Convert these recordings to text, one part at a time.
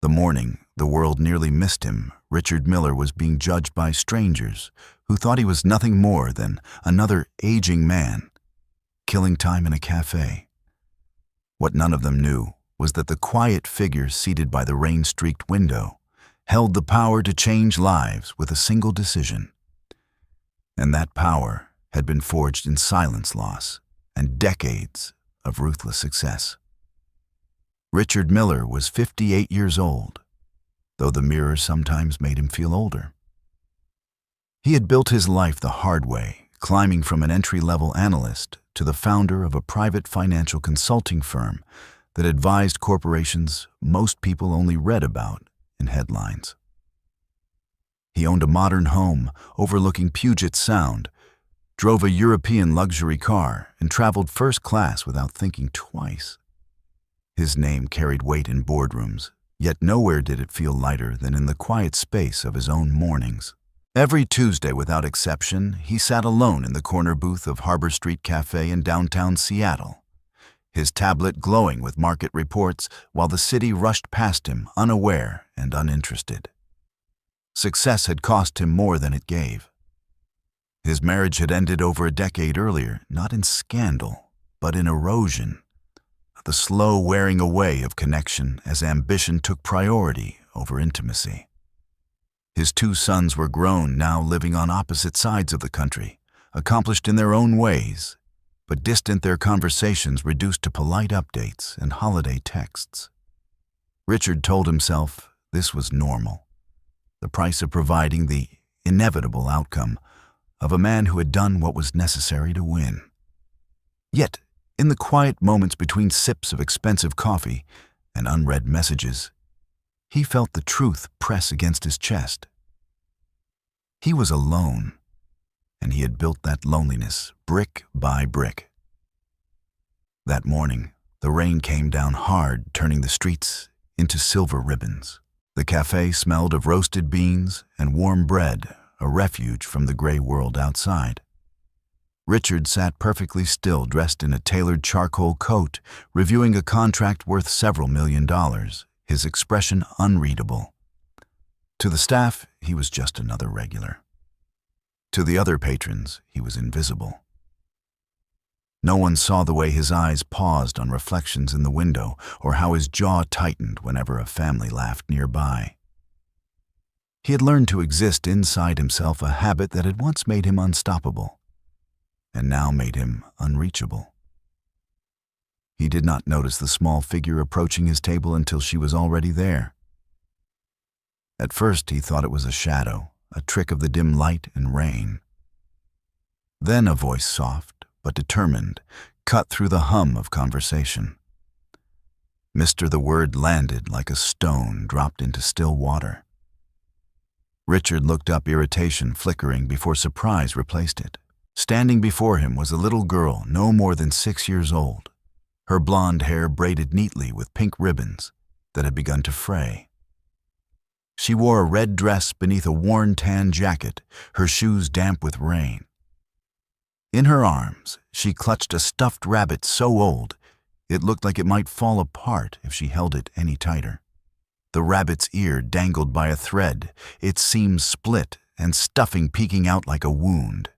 The morning the world nearly missed him, Richard Miller was being judged by strangers who thought he was nothing more than another aging man, killing time in a cafe. What none of them knew was that the quiet figure seated by the rain-streaked window held the power to change lives with a single decision. And that power had been forged in silence loss and decades of ruthless success. Richard Miller was 58 years old, though the mirror sometimes made him feel older. He had built his life the hard way, climbing from an entry-level analyst to the founder of a private financial consulting firm that advised corporations most people only read about in headlines. He owned a modern home overlooking Puget Sound, drove a European luxury car, and traveled first class without thinking twice. His name carried weight in boardrooms, yet nowhere did it feel lighter than in the quiet space of his own mornings. Every Tuesday, without exception, he sat alone in the corner booth of Harbor Street Café in downtown Seattle, his tablet glowing with market reports while the city rushed past him, unaware and uninterested. Success had cost him more than it gave. His marriage had ended over a decade earlier, not in scandal, but in erosion, the slow wearing away of connection as ambition took priority over intimacy. His two sons were grown, now living on opposite sides of the country, accomplished in their own ways, but distant, their conversations reduced to polite updates and holiday texts. Richard told himself this was normal, the price of providing the inevitable outcome of a man who had done what was necessary to win. Yet, in the quiet moments between sips of expensive coffee and unread messages, he felt the truth press against his chest. He was alone, and he had built that loneliness brick by brick. That morning, the rain came down hard, turning the streets into silver ribbons. The cafe smelled of roasted beans and warm bread, a refuge from the gray world outside. Richard sat perfectly still, dressed in a tailored charcoal coat, reviewing a contract worth several $1,000,000, his expression unreadable. To the staff, he was just another regular. To the other patrons, he was invisible. No one saw the way his eyes paused on reflections in the window or how his jaw tightened whenever a family laughed nearby. He had learned to exist inside himself, a habit that had once made him unstoppable and now made him unreachable. He did not notice the small figure approaching his table until she was already there. At first, he thought it was a shadow, a trick of the dim light and rain. Then a voice, soft but determined, cut through the hum of conversation. Mr. The word landed like a stone dropped into still water. Richard looked up, irritation flickering before surprise replaced it. Standing before him was a little girl no more than 6 years old, her blonde hair braided neatly with pink ribbons that had begun to fray. She wore a red dress beneath a worn tan jacket, her shoes damp with rain. In her arms, she clutched a stuffed rabbit so old it looked like it might fall apart if she held it any tighter. The rabbit's ear dangled by a thread, its seams split and stuffing peeking out like a wound.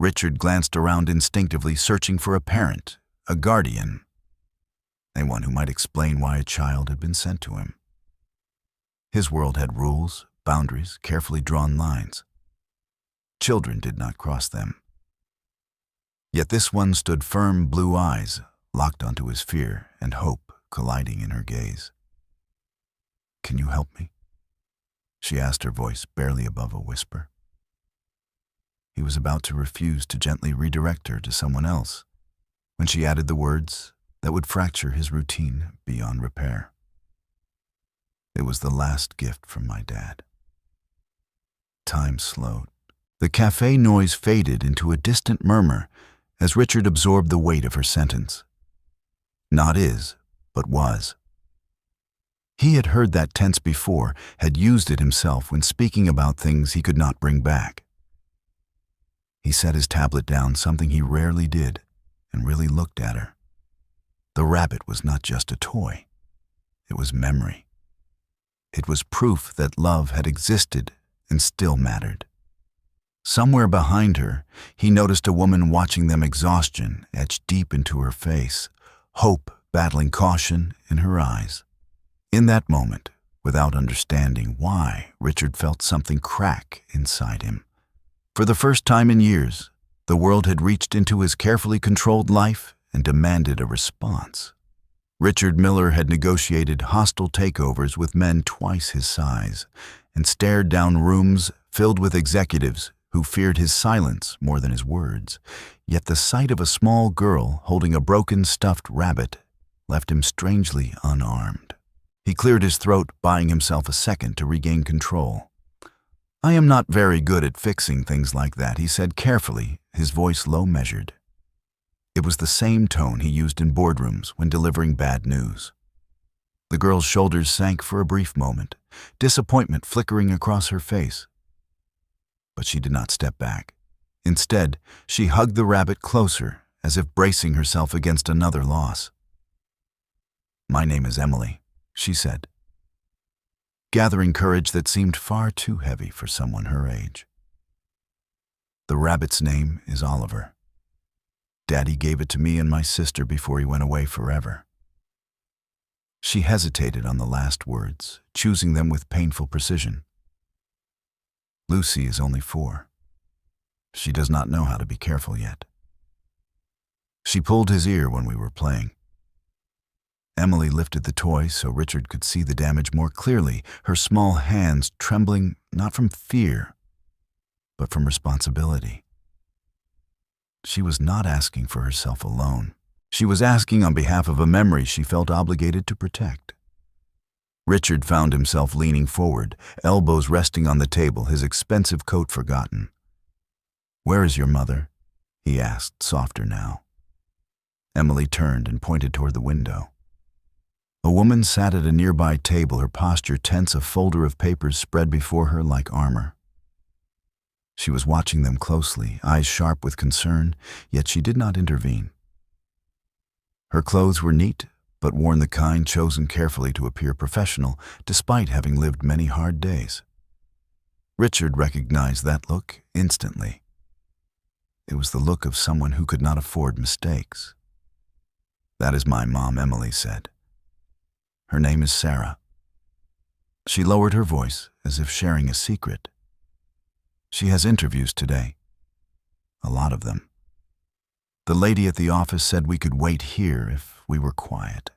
Richard glanced around instinctively, searching for a parent, a guardian, anyone who might explain why a child had been sent to him. His world had rules, boundaries, carefully drawn lines. Children did not cross them. Yet this one stood firm, blue eyes locked onto his fear and hope colliding in her gaze. "Can you help me?" she asked, her voice barely above a whisper. He was about to refuse to gently redirect her to someone else when she added the words that would fracture his routine beyond repair. "It was the last gift from my dad." Time slowed. The cafe noise faded into a distant murmur as Richard absorbed the weight of her sentence. Not is, but was. He had heard that tense before, had used it himself when speaking about things he could not bring back. He set his tablet down, something he rarely did, and really looked at her. The rabbit was not just a toy. It was memory. It was proof that love had existed and still mattered. Somewhere behind her, he noticed a woman watching them, exhaustion etched deep into her face, hope battling caution in her eyes. In that moment, without understanding why, Richard felt something crack inside him. For the first time in years, the world had reached into his carefully controlled life and demanded a response. Richard Miller had negotiated hostile takeovers with men twice his size and stared down rooms filled with executives who feared his silence more than his words. Yet the sight of a small girl holding a broken stuffed rabbit left him strangely unarmed. He cleared his throat, buying himself a second to regain control. "I am not very good at fixing things like that," he said carefully, his voice low-measured. It was the same tone he used in boardrooms when delivering bad news. The girl's shoulders sank for a brief moment, disappointment flickering across her face. But she did not step back. Instead, she hugged the rabbit closer, as if bracing herself against another loss. "My name is Emily," she said, gathering courage that seemed far too heavy for someone her age. "The rabbit's name is Oliver. Daddy gave it to me and my sister before he went away forever." She hesitated on the last words, choosing them with painful precision. "Lucy is only 4. She does not know how to be careful yet. She pulled his ear when we were playing." Emily lifted the toy so Richard could see the damage more clearly, her small hands trembling not from fear, but from responsibility. She was not asking for herself alone. She was asking on behalf of a memory she felt obligated to protect. Richard found himself leaning forward, elbows resting on the table, his expensive coat forgotten. "Where is your mother?" he asked, softer now. Emily turned and pointed toward the window. A woman sat at a nearby table, her posture tense, a folder of papers spread before her like armor. She was watching them closely, eyes sharp with concern, yet she did not intervene. Her clothes were neat, but worn the kind chosen carefully to appear professional, despite having lived many hard days. Richard recognized that look instantly. It was the look of someone who could not afford mistakes. "That is my mom," Emily said. "Her name is Sarah." She lowered her voice as if sharing a secret. "She has interviews today. A lot of them. The lady at the office said we could wait here if we were quiet."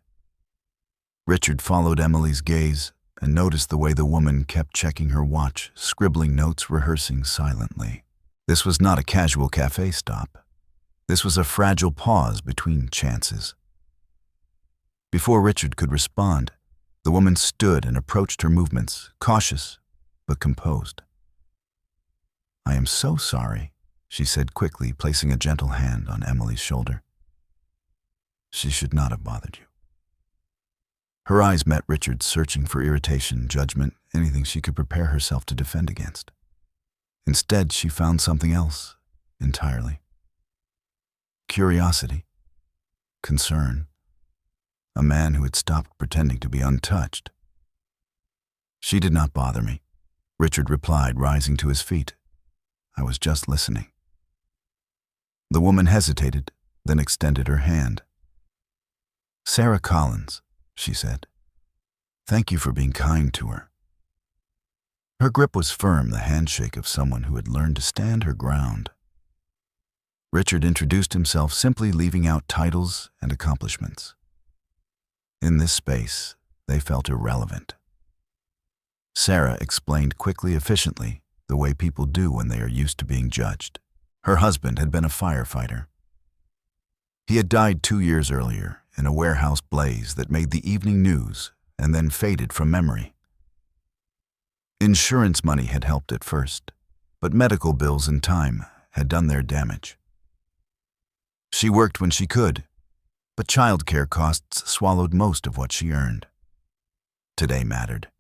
Richard followed Emily's gaze and noticed the way the woman kept checking her watch, scribbling notes, rehearsing silently. This was not a casual cafe stop. This was a fragile pause between chances. Before Richard could respond, the woman stood and approached her movements, cautious but composed. "I am so sorry," she said quickly, placing a gentle hand on Emily's shoulder. "She should not have bothered you." Her eyes met Richard's, searching for irritation, judgment, anything she could prepare herself to defend against. Instead, she found something else entirely. Curiosity, concern, a man who had stopped pretending to be untouched. "She did not bother me," Richard replied, rising to his feet. "I was just listening." The woman hesitated, then extended her hand. "Sarah Collins," she said. "Thank you for being kind to her." Her grip was firm, the handshake of someone who had learned to stand her ground. Richard introduced himself, simply leaving out titles and accomplishments. In this space, they felt irrelevant. Sarah explained quickly, efficiently, the way people do when they are used to being judged. Her husband had been a firefighter. He had died 2 years earlier in a warehouse blaze that made the evening news and then faded from memory. Insurance money had helped at first, but medical bills and time had done their damage. She worked when she could, but childcare costs swallowed most of what she earned. Today mattered.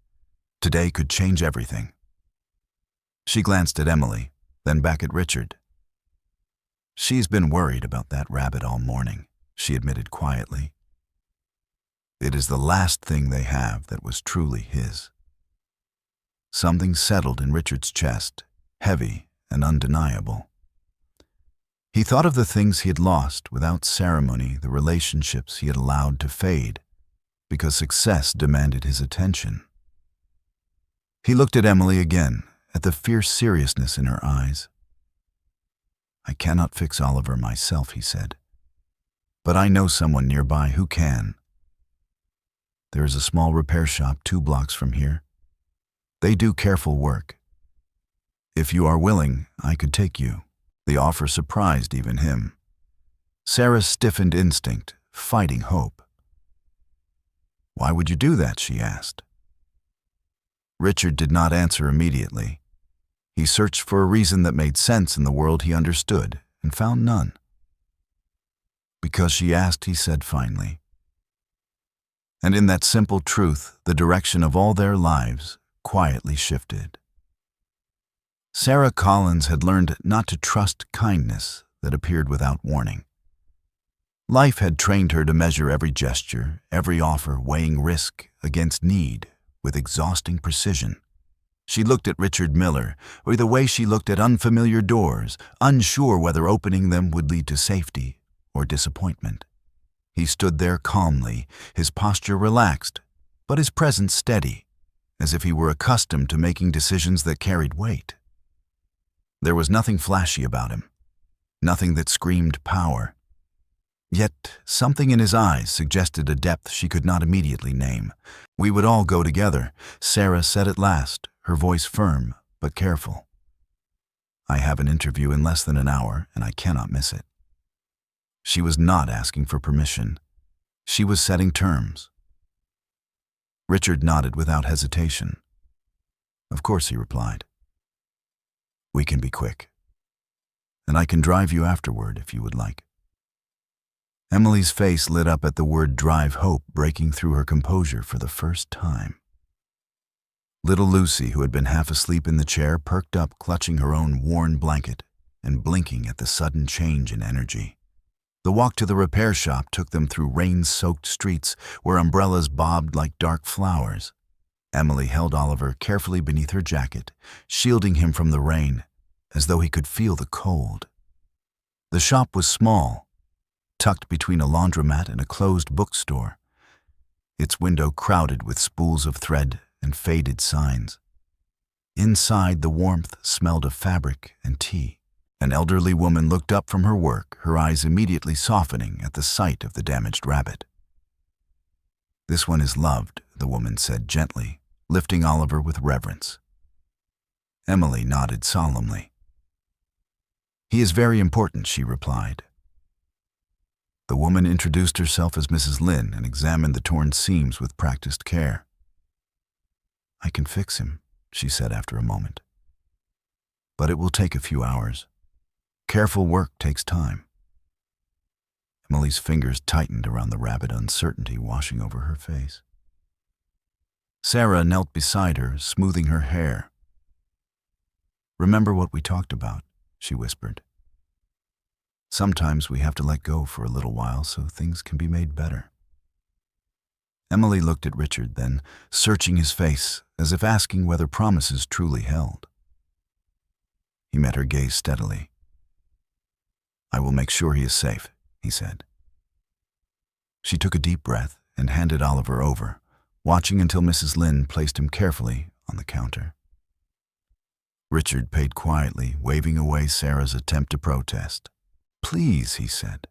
Today could change everything. She glanced at Emily, then back at Richard. "She's been worried about that rabbit all morning," she admitted quietly. "It is the last thing they have that was truly his." Something settled in Richard's chest, heavy and undeniable. He thought of the things he had lost without ceremony, the relationships he had allowed to fade, because success demanded his attention. He looked at Emily again, at the fierce seriousness in her eyes. "I cannot fix Oliver myself," he said, "but I know someone nearby who can. There is a small repair shop 2 blocks from here. They do careful work. If you are willing, I could take you." The offer surprised even him. Sarah's stiffened instinct, fighting hope. "Why would you do that?" she asked. Richard did not answer immediately. He searched for a reason that made sense in the world he understood, and found none. "Because she asked," he said finally. And in that simple truth, the direction of all their lives quietly shifted. Sarah Collins had learned not to trust kindness that appeared without warning. Life had trained her to measure every gesture, every offer, weighing risk against need with exhausting precision. She looked at Richard Miller, or the way she looked at unfamiliar doors, unsure whether opening them would lead to safety or disappointment. He stood there calmly, his posture relaxed, but his presence steady, as if he were accustomed to making decisions that carried weight. There was nothing flashy about him, nothing that screamed power. Yet something in his eyes suggested a depth she could not immediately name. "We would all go together," Sarah said at last, her voice firm but careful. "I have an interview in less than an hour, and I cannot miss it." She was not asking for permission. She was setting terms. Richard nodded without hesitation. "Of course," he replied. "We can be quick. And I can drive you afterward if you would like." Emily's face lit up at the word drive, hope breaking through her composure for the first time. Little Lucy, who had been half asleep in the chair, perked up, clutching her own worn blanket and blinking at the sudden change in energy. The walk to the repair shop took them through rain-soaked streets where umbrellas bobbed like dark flowers. Emily held Oliver carefully beneath her jacket, shielding him from the rain, as though he could feel the cold. The shop was small, tucked between a laundromat and a closed bookstore, its window crowded with spools of thread and faded signs. Inside, the warmth smelled of fabric and tea. An elderly woman looked up from her work, her eyes immediately softening at the sight of the damaged rabbit. "This one is loved," the woman said gently, lifting Oliver with reverence. Emily nodded solemnly. "He is very important," she replied. The woman introduced herself as Mrs. Lynn and examined the torn seams with practiced care. "I can fix him," she said after a moment. "But it will take a few hours. Careful work takes time." Emily's fingers tightened around the rabbit, uncertainty washing over her face. Sarah knelt beside her, smoothing her hair. "Remember what we talked about," she whispered. "Sometimes we have to let go for a little while so things can be made better." Emily looked at Richard, then, searching his face, as if asking whether promises truly held. He met her gaze steadily. "I will make sure he is safe," he said. She took a deep breath and handed Oliver over, watching until Mrs. Lynn placed him carefully on the counter. Richard paid quietly, waving away Sarah's attempt to protest. "Please," he said,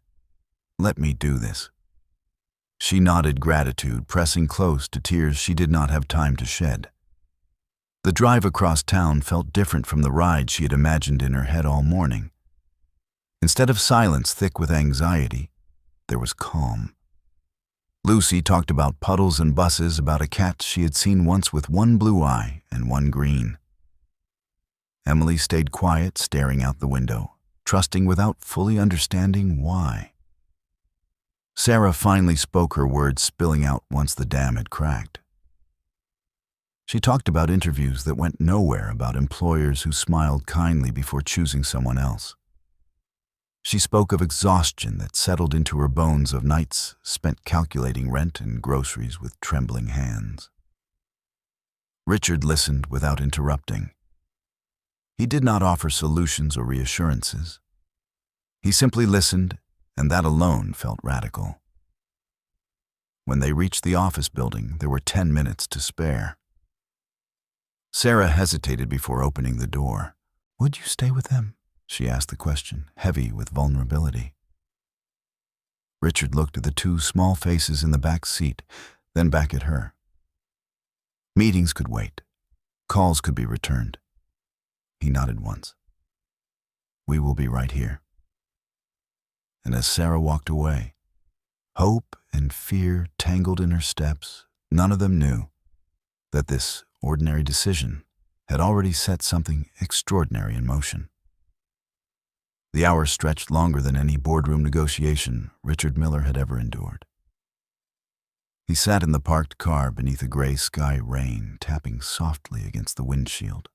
"let me do this." She nodded gratitude, pressing close to tears she did not have time to shed. The drive across town felt different from the ride she had imagined in her head all morning. Instead of silence thick with anxiety, there was calm. Lucy talked about puddles and buses, about a cat she had seen once with one blue eye and one green. Emily stayed quiet, staring out the window, trusting without fully understanding why. Sarah finally spoke, her words spilling out once the dam had cracked. She talked about interviews that went nowhere, about employers who smiled kindly before choosing someone else. She spoke of exhaustion that settled into her bones, of nights spent calculating rent and groceries with trembling hands. Richard listened without interrupting. He did not offer solutions or reassurances. He simply listened, and that alone felt radical. When they reached the office building, there were 10 minutes to spare. Sarah hesitated before opening the door. "Would you stay with them?" she asked the question, heavy with vulnerability. Richard looked at the two small faces in the back seat, then back at her. Meetings could wait. Calls could be returned. He nodded once. "We will be right here." And as Sarah walked away, hope and fear tangled in her steps, none of them knew that this ordinary decision had already set something extraordinary in motion. The hours stretched longer than any boardroom negotiation Richard Miller had ever endured. He sat in the parked car beneath a gray sky rain, tapping softly against the windshield,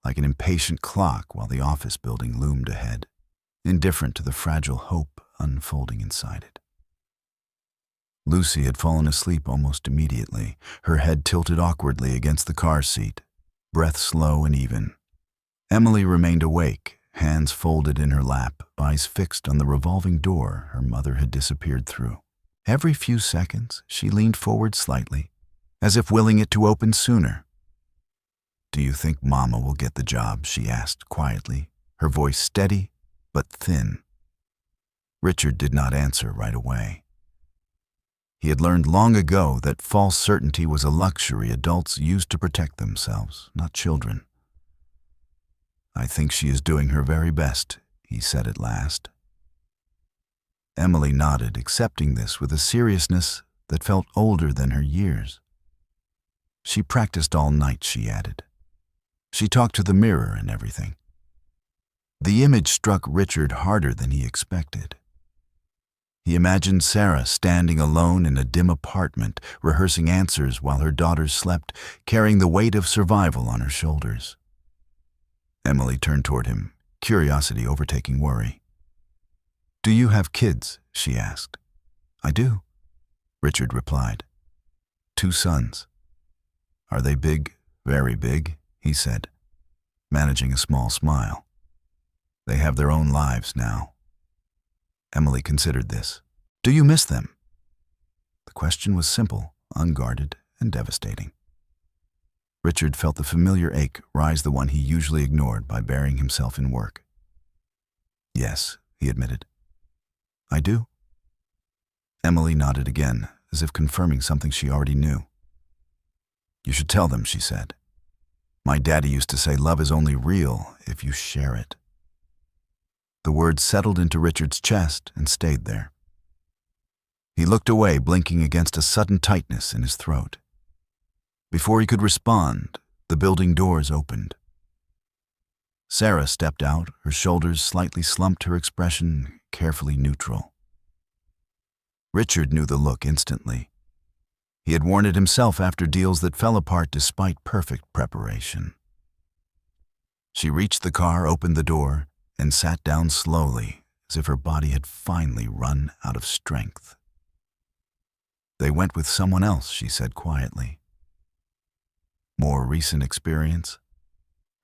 like an impatient clock while the office building loomed ahead, indifferent to the fragile hope unfolding inside it. Lucy had fallen asleep almost immediately, her head tilted awkwardly against the car seat, breath slow and even. Emily remained awake, hands folded in her lap, eyes fixed on the revolving door her mother had disappeared through. Every few seconds, she leaned forward slightly, as if willing it to open sooner. "Do you think Mama will get the job?" she asked quietly, her voice steady but thin. Richard did not answer right away. He had learned long ago that false certainty was a luxury adults used to protect themselves, not children. "I think she is doing her very best," he said at last. Emily nodded, accepting this with a seriousness that felt older than her years. "She practiced all night," she added. "She talked to the mirror and everything." The image struck Richard harder than he expected. He imagined Sarah standing alone in a dim apartment, rehearsing answers while her daughters slept, carrying the weight of survival on her shoulders. Emily turned toward him, curiosity overtaking worry. "Do you have kids?" she asked. "I do," Richard replied. "2 sons." "Are they big?" "Very big," he said, managing a small smile. "They have their own lives now." Emily considered this. "Do you miss them?" The question was simple, unguarded, and devastating. Richard felt the familiar ache rise, the one he usually ignored by burying himself in work. "Yes," he admitted. "I do." Emily nodded again, as if confirming something she already knew. "You should tell them," she said. "My daddy used to say love is only real if you share it." The words settled into Richard's chest and stayed there. He looked away, blinking against a sudden tightness in his throat. Before he could respond, the building doors opened. Sarah stepped out, her shoulders slightly slumped, her expression carefully neutral. Richard knew the look instantly. He had worn it himself after deals that fell apart despite perfect preparation. She reached the car, opened the door, and sat down slowly, as if her body had finally run out of strength. "They went with someone else," she said quietly. "More recent experience?"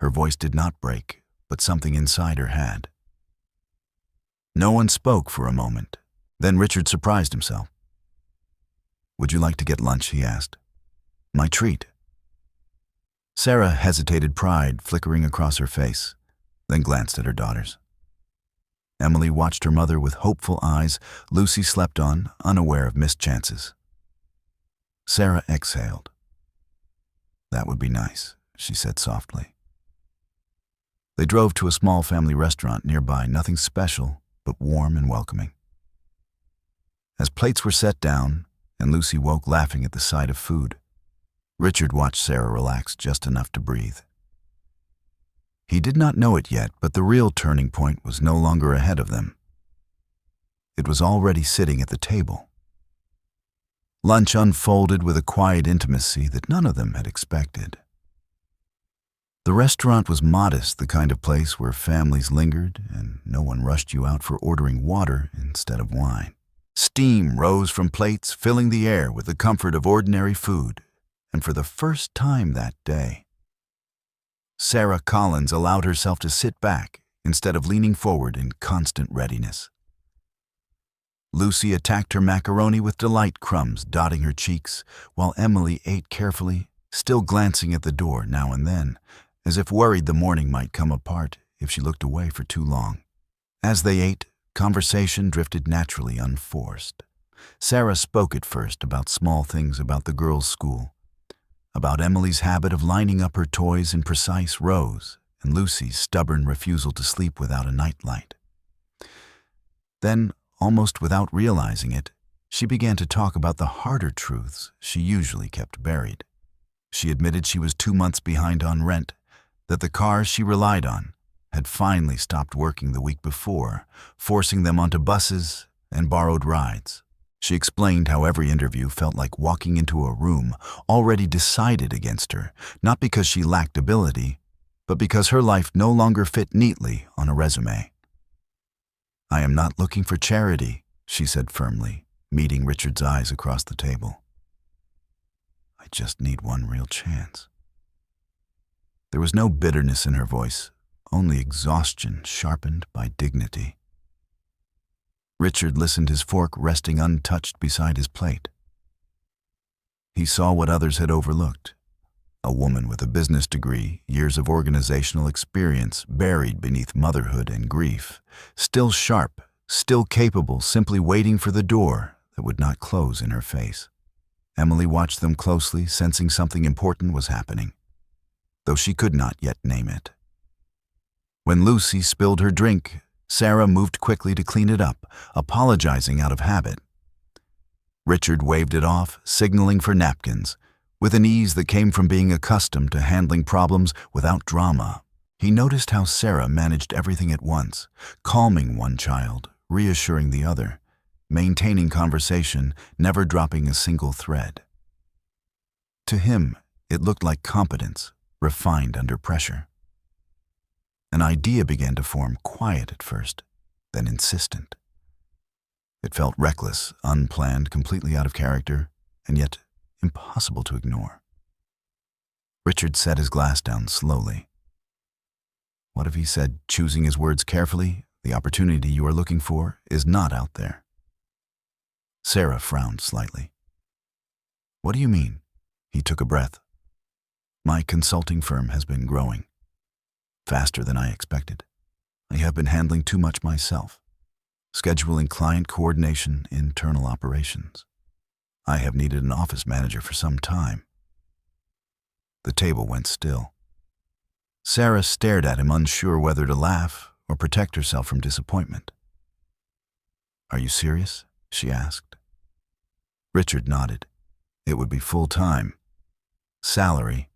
Her voice did not break, but something inside her had. No one spoke for a moment. Then Richard surprised himself. "Would you like to get lunch?" he asked. "My treat." Sarah hesitated, pride flickering across her face, then glanced at her daughters. Emily watched her mother with hopeful eyes. Lucy slept on, unaware of missed chances. Sarah exhaled. "That would be nice," she said softly. They drove to a small family restaurant nearby, nothing special, but warm and welcoming. As plates were set down, and Lucy woke laughing at the sight of food, Richard watched Sarah relax just enough to breathe. He did not know it yet, but the real turning point was no longer ahead of them. It was already sitting at the table. Lunch unfolded with a quiet intimacy that none of them had expected. The restaurant was modest, the kind of place where families lingered and no one rushed you out for ordering water instead of wine. Steam rose from plates, filling the air with the comfort of ordinary food, and for the first time that day, Sarah Collins allowed herself to sit back instead of leaning forward in constant readiness. Lucy attacked her macaroni with delight, crumbs dotting her cheeks, while Emily ate carefully, still glancing at the door now and then, as if worried the morning might come apart if she looked away for too long. As they ate, conversation drifted naturally, unforced. Sarah spoke at first about small things about the girls' school, about Emily's habit of lining up her toys in precise rows, and Lucy's stubborn refusal to sleep without a nightlight. Then, almost without realizing it, she began to talk about the harder truths she usually kept buried. She admitted she was 2 months behind on rent, that the car she relied on had finally stopped working the week before, forcing them onto buses and borrowed rides. She explained how every interview felt like walking into a room already decided against her, not because she lacked ability, but because her life no longer fit neatly on a resume. "I am not looking for charity," she said firmly, meeting Richard's eyes across the table. "I just need one real chance." There was no bitterness in her voice, only exhaustion sharpened by dignity. Richard listened, his fork resting untouched beside his plate. He saw what others had overlooked: a woman with a business degree, years of organizational experience buried beneath motherhood and grief, still sharp, still capable, simply waiting for the door that would not close in her face. Emily watched them closely, sensing something important was happening, though she could not yet name it. When Lucy spilled her drink, Sarah moved quickly to clean it up, apologizing out of habit. Richard waved it off, signaling for napkins, with an ease that came from being accustomed to handling problems without drama. He noticed how Sarah managed everything at once, calming one child, reassuring the other, maintaining conversation, never dropping a single thread. To him, it looked like competence, refined under pressure. An idea began to form, quiet at first, then insistent. It felt reckless, unplanned, completely out of character, and yet impossible to ignore. Richard set his glass down slowly. "What if he said, choosing his words carefully, the opportunity you are looking for is not out there?" Sarah frowned slightly. "What do you mean?" He took a breath. "My consulting firm has been growing. Faster than I expected. I have been handling too much myself. Scheduling, client coordination, internal operations. I have needed an office manager for some time." The table went still. Sarah stared at him, unsure whether to laugh or protect herself from disappointment. "Are you serious?" she asked. Richard nodded. "It would be full-time. Salary.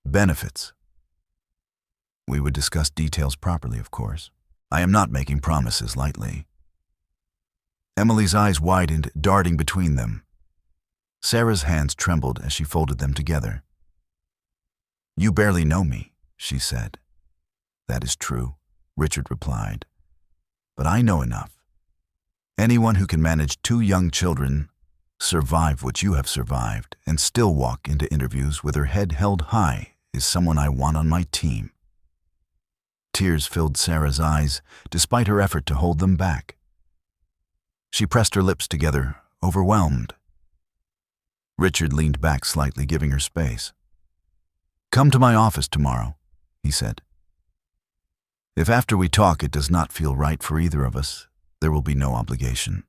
Benefits. We would discuss details properly, of course. I am not making promises lightly." Emily's eyes widened, darting between them. Sarah's hands trembled as she folded them together. "You barely know me," she said. "That is true," Richard replied. "But I know enough. Anyone who can manage 2 young children, survive what you have survived, and still walk into interviews with her head held high is someone I want on my team." Tears filled Sarah's eyes, despite her effort to hold them back. She pressed her lips together, overwhelmed. Richard leaned back slightly, giving her space. "Come to my office tomorrow," he said. "If after we talk it does not feel right for either of us, there will be no obligation."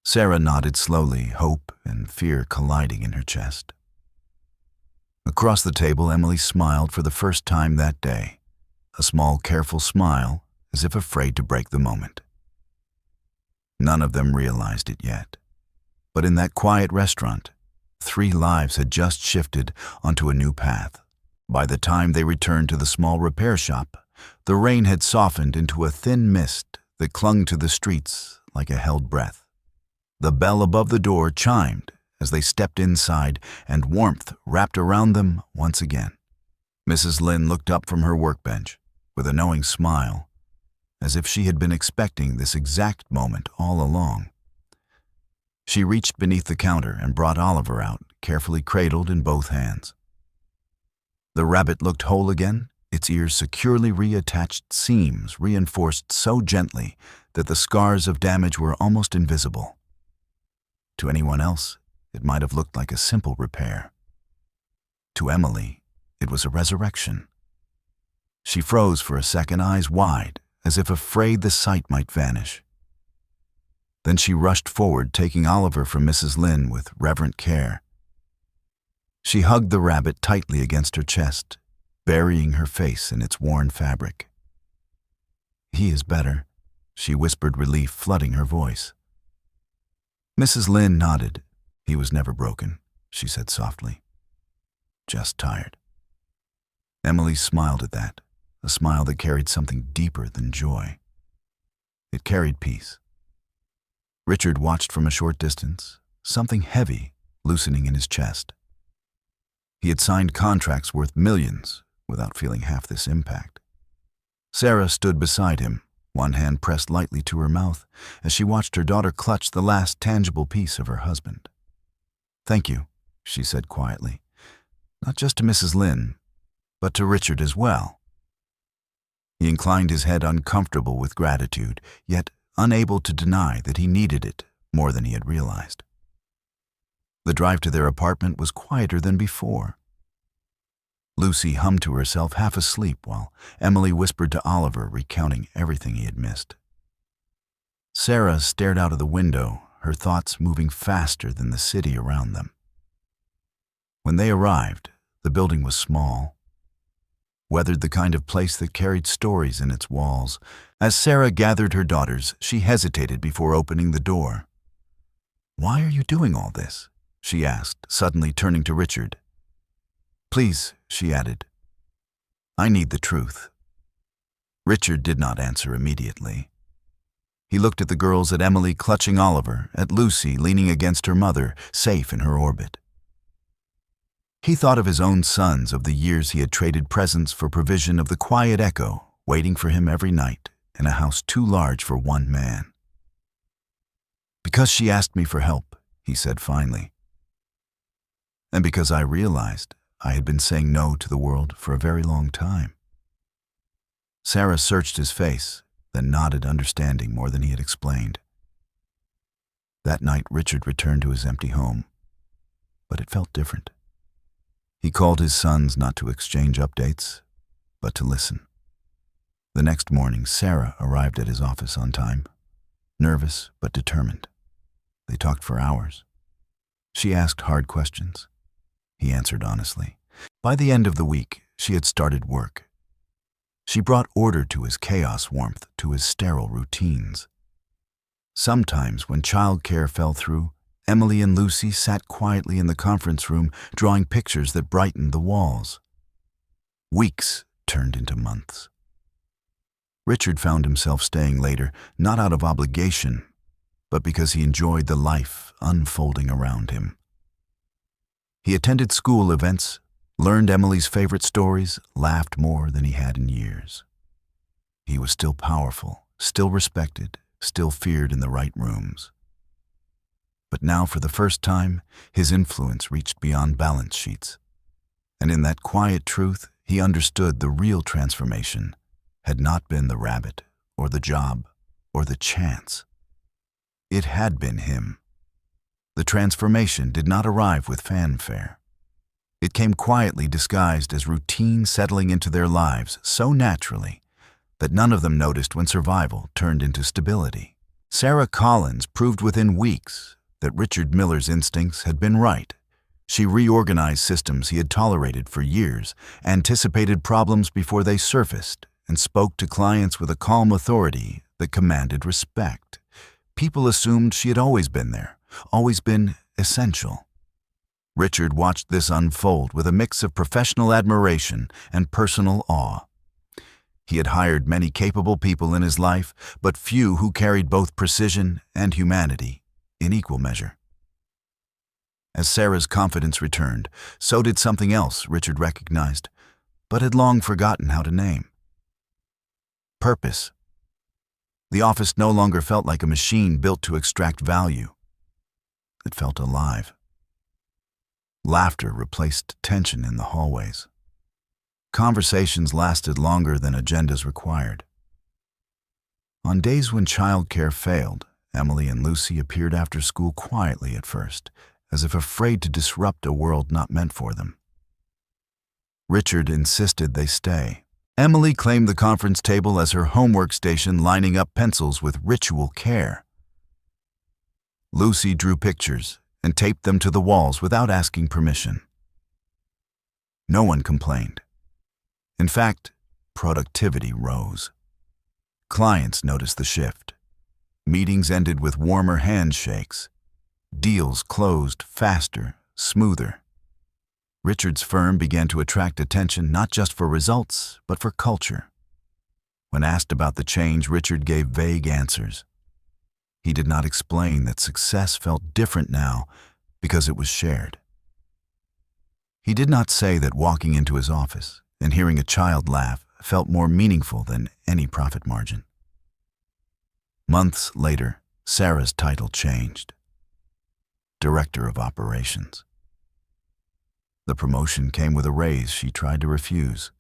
Sarah nodded slowly, hope and fear colliding in her chest. Across the table, Emily smiled for the first time that day. A small, careful smile, as if afraid to break the moment. None of them realized it yet. But in that quiet restaurant, 3 lives had just shifted onto a new path. By the time they returned to the small repair shop, the rain had softened into a thin mist that clung to the streets like a held breath. The bell above the door chimed as they stepped inside, and warmth wrapped around them once again. Mrs. Lynn looked up from her workbench with a knowing smile, as if she had been expecting this exact moment all along. She reached beneath the counter and brought Oliver out, carefully cradled in both hands. The rabbit looked whole again, its ears securely reattached, seams reinforced so gently that the scars of damage were almost invisible. To anyone else, it might have looked like a simple repair. To Emily, it was a resurrection. She froze for a second, eyes wide, as if afraid the sight might vanish. Then she rushed forward, taking Oliver from Mrs. Lynn with reverent care. She hugged the rabbit tightly against her chest, burying her face in its worn fabric. "He is better," she whispered, relief flooding her voice. Mrs. Lynn nodded. "He was never broken," she said softly. "Just tired." Emily smiled at that, a smile that carried something deeper than joy. It carried peace. Richard watched from a short distance, something heavy loosening in his chest. He had signed contracts worth millions without feeling half this impact. Sarah stood beside him, one hand pressed lightly to her mouth as she watched her daughter clutch the last tangible piece of her husband. "Thank you," she said quietly, not just to Mrs. Lynn, but to Richard as well. He inclined his head, uncomfortable with gratitude, yet unable to deny that he needed it more than he had realized. The drive to their apartment was quieter than before. Lucy hummed to herself, half asleep, while Emily whispered to Oliver, recounting everything he had missed. Sarah stared out of the window, her thoughts moving faster than the city around them. When they arrived, the building was small, weathered, the kind of place that carried stories in its walls. As Sarah gathered her daughters, she hesitated before opening the door. "Why are you doing all this?" she asked, suddenly turning to Richard. "Please," she added, "I need the truth." Richard did not answer immediately. He looked at the girls, at Emily clutching Oliver, at Lucy leaning against her mother, safe in her orbit. He thought of his own sons, of the years he had traded presents for provision, of the quiet echo waiting for him every night in a house too large for one man. "Because she asked me for help," he said finally. "And because I realized I had been saying no to the world for a very long time." Sarah searched his face, then nodded, understanding more than he had explained. That night, Richard returned to his empty home, but it felt different. He called his sons not to exchange updates, but to listen. The next morning, Sarah arrived at his office on time, nervous but determined. They talked for hours. She asked hard questions. He answered honestly. By the end of the week, she had started work. She brought order to his chaos, warmth to his sterile routines. Sometimes, when childcare fell through, Emily and Lucy sat quietly in the conference room, drawing pictures that brightened the walls. Weeks turned into months. Richard found himself staying later, not out of obligation, but because he enjoyed the life unfolding around him. He attended school events, learned Emily's favorite stories, laughed more than he had in years. He was still powerful, still respected, still feared in the right rooms. But now, for the first time, his influence reached beyond balance sheets. And in that quiet truth, he understood the real transformation had not been the rabbit, or the job, or the chance. It had been him. The transformation did not arrive with fanfare. It came quietly, disguised as routine settling into their lives so naturally that none of them noticed when survival turned into stability. Sarah Collins proved within weeks that Richard Miller's instincts had been right. She reorganized systems he had tolerated for years, anticipated problems before they surfaced, and spoke to clients with a calm authority that commanded respect. People assumed she had always been there, always been essential. Richard watched this unfold with a mix of professional admiration and personal awe. He had hired many capable people in his life, but few who carried both precision and humanity in equal measure. As Sarah's confidence returned, so did something else Richard recognized, but had long forgotten how to name. Purpose. The office no longer felt like a machine built to extract value. It felt alive. Laughter replaced tension in the hallways. Conversations lasted longer than agendas required. On days when childcare failed, Emily and Lucy appeared after school quietly at first, as if afraid to disrupt a world not meant for them. Richard insisted they stay. Emily claimed the conference table as her homework station, lining up pencils with ritual care. Lucy drew pictures and taped them to the walls without asking permission. No one complained. In fact, productivity rose. Clients noticed the shift. Meetings ended with warmer handshakes. Deals closed faster, smoother. Richard's firm began to attract attention not just for results, but for culture. When asked about the change, Richard gave vague answers. He did not explain that success felt different now because it was shared. He did not say that walking into his office and hearing a child laugh felt more meaningful than any profit margin. Months later, Sarah's title changed. Director of Operations. The promotion came with a raise she tried to refuse,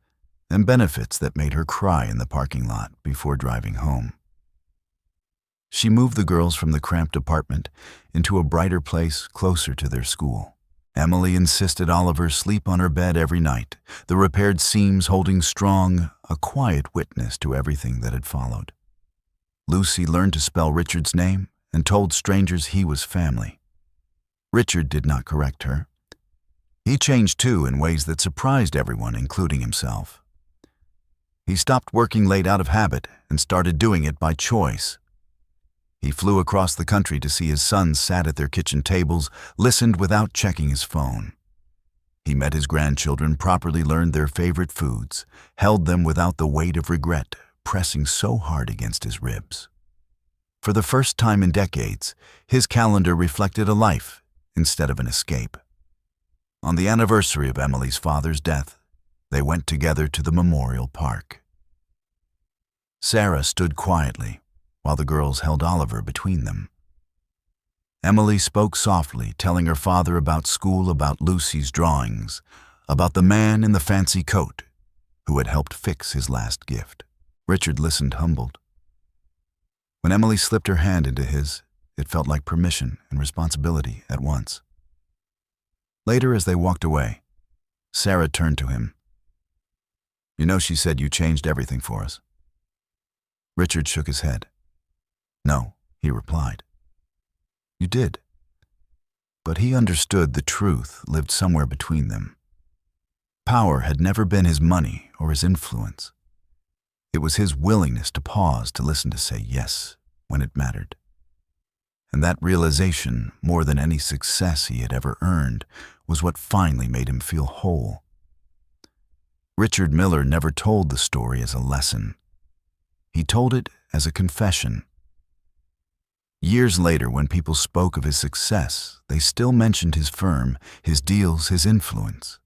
and benefits that made her cry in the parking lot before driving home. She moved the girls from the cramped apartment into a brighter place closer to their school. Emily insisted Oliver sleep on her bed every night, the repaired seams holding strong, a quiet witness to everything that had followed. Lucy learned to spell Richard's name and told strangers he was family. Richard did not correct her. He changed too in ways that surprised everyone, including himself. He stopped working late out of habit and started doing it by choice. He flew across the country to see his sons sat at their kitchen tables, listened without checking his phone. He met his grandchildren, properly learned their favorite foods, held them without the weight of regret pressing so hard against his ribs. For the first time in decades, his calendar reflected a life instead of an escape. On the anniversary of Emily's father's death, they went together to the memorial park. Sarah stood quietly while the girls held Oliver between them. Emily spoke softly, telling her father about school, about Lucy's drawings, about the man in the fancy coat who had helped fix his last gift. Richard listened, humbled. When Emily slipped her hand into his, it felt like permission and responsibility at once. Later, as they walked away, Sarah turned to him. "You know, she said you changed everything for us." Richard shook his head. "No," he replied. "You did." But he understood the truth lived somewhere between them. Power had never been his money or his influence. It was his willingness to pause, to listen, to say yes when it mattered. And that realization, more than any success he had ever earned, was what finally made him feel whole. Richard Miller never told the story as a lesson. He told it as a confession. Years later, when people spoke of his success, they still mentioned his firm, his deals, his influence.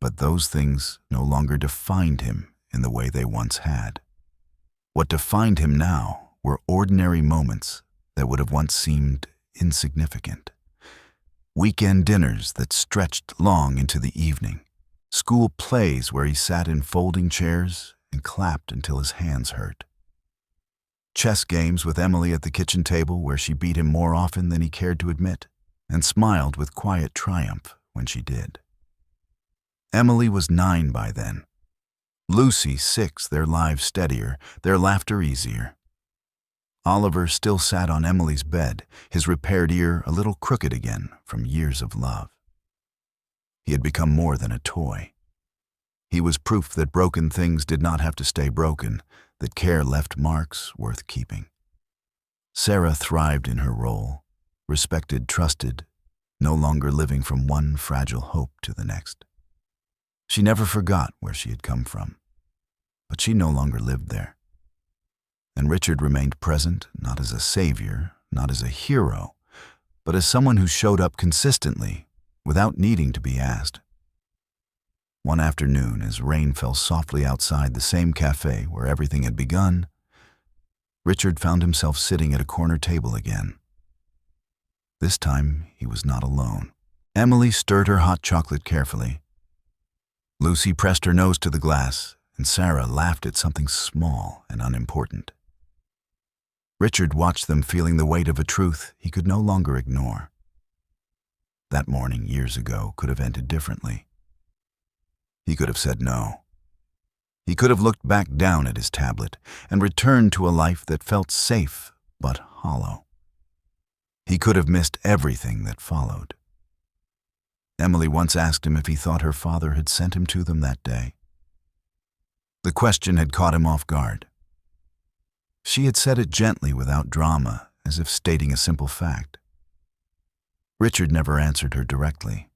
But those things no longer defined him in the way they once had. What defined him now were ordinary moments that would have once seemed insignificant. Weekend dinners that stretched long into the evening. School plays where he sat in folding chairs and clapped until his hands hurt. Chess games with Emily at the kitchen table where she beat him more often than he cared to admit, and smiled with quiet triumph when she did. Emily was 9 by then. Lucy 6, their lives steadier, their laughter easier. Oliver still sat on Emily's bed, his repaired ear a little crooked again from years of love. He had become more than a toy. He was proof that broken things did not have to stay broken, that care left marks worth keeping. Sarah thrived in her role, respected, trusted, no longer living from one fragile hope to the next. She never forgot where she had come from, but she no longer lived there. And Richard remained present, not as a savior, not as a hero, but as someone who showed up consistently without needing to be asked. One afternoon, as rain fell softly outside the same café where everything had begun, Richard found himself sitting at a corner table again. This time, he was not alone. Emily stirred her hot chocolate carefully. Lucy pressed her nose to the glass, and Sarah laughed at something small and unimportant. Richard watched them, feeling the weight of a truth he could no longer ignore. That morning, years ago, could have ended differently. He could have said no. He could have looked back down at his tablet and returned to a life that felt safe but hollow. He could have missed everything that followed. Emily once asked him if he thought her father had sent him to them that day. The question had caught him off guard. She had said it gently, without drama, as if stating a simple fact. Richard never answered her directly.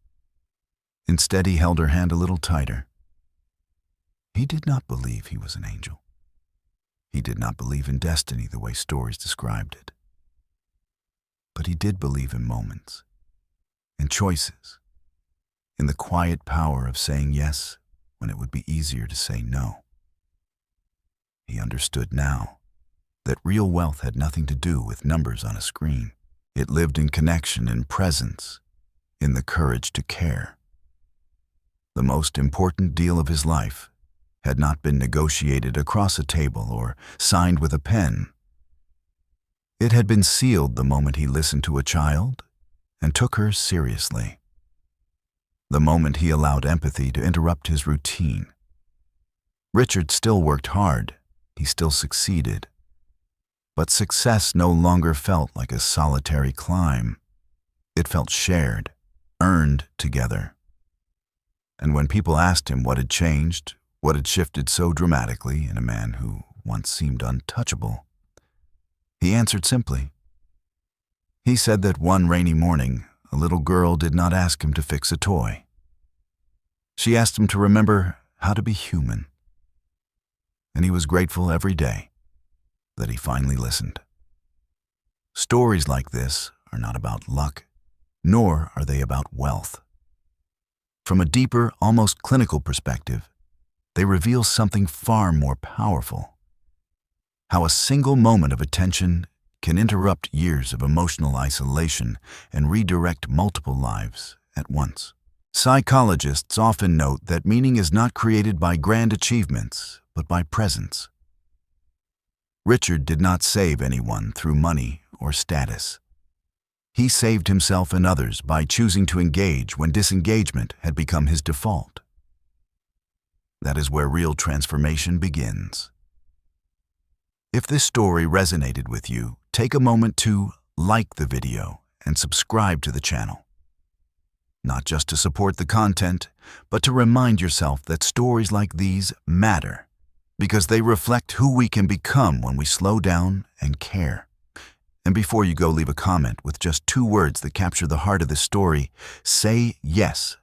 Instead, he held her hand a little tighter. He did not believe he was an angel. He did not believe in destiny the way stories described it. But he did believe in moments, in choices, in the quiet power of saying yes when it would be easier to say no. He understood now that real wealth had nothing to do with numbers on a screen. It lived in connection and presence, in the courage to care. The most important deal of his life had not been negotiated across a table or signed with a pen. It had been sealed the moment he listened to a child and took her seriously. The moment he allowed empathy to interrupt his routine. Richard still worked hard. He still succeeded. But success no longer felt like a solitary climb. It felt shared, earned together. And when people asked him what had changed, what had shifted so dramatically in a man who once seemed untouchable, he answered simply. He said that one rainy morning, a little girl did not ask him to fix a toy. She asked him to remember how to be human. And he was grateful every day that he finally listened. Stories like this are not about luck, nor are they about wealth. From a deeper, almost clinical perspective, they reveal something far more powerful. How a single moment of attention can interrupt years of emotional isolation and redirect multiple lives at once. Psychologists often note that meaning is not created by grand achievements, but by presence. Richard did not save anyone through money or status. He saved himself and others by choosing to engage when disengagement had become his default. That is where real transformation begins. If this story resonated with you, take a moment to like the video and subscribe to the channel. Not just to support the content, but to remind yourself that stories like these matter, because they reflect who we can become when we slow down and care. And before you go, leave a comment with just 2 words that capture the heart of this story. Say yes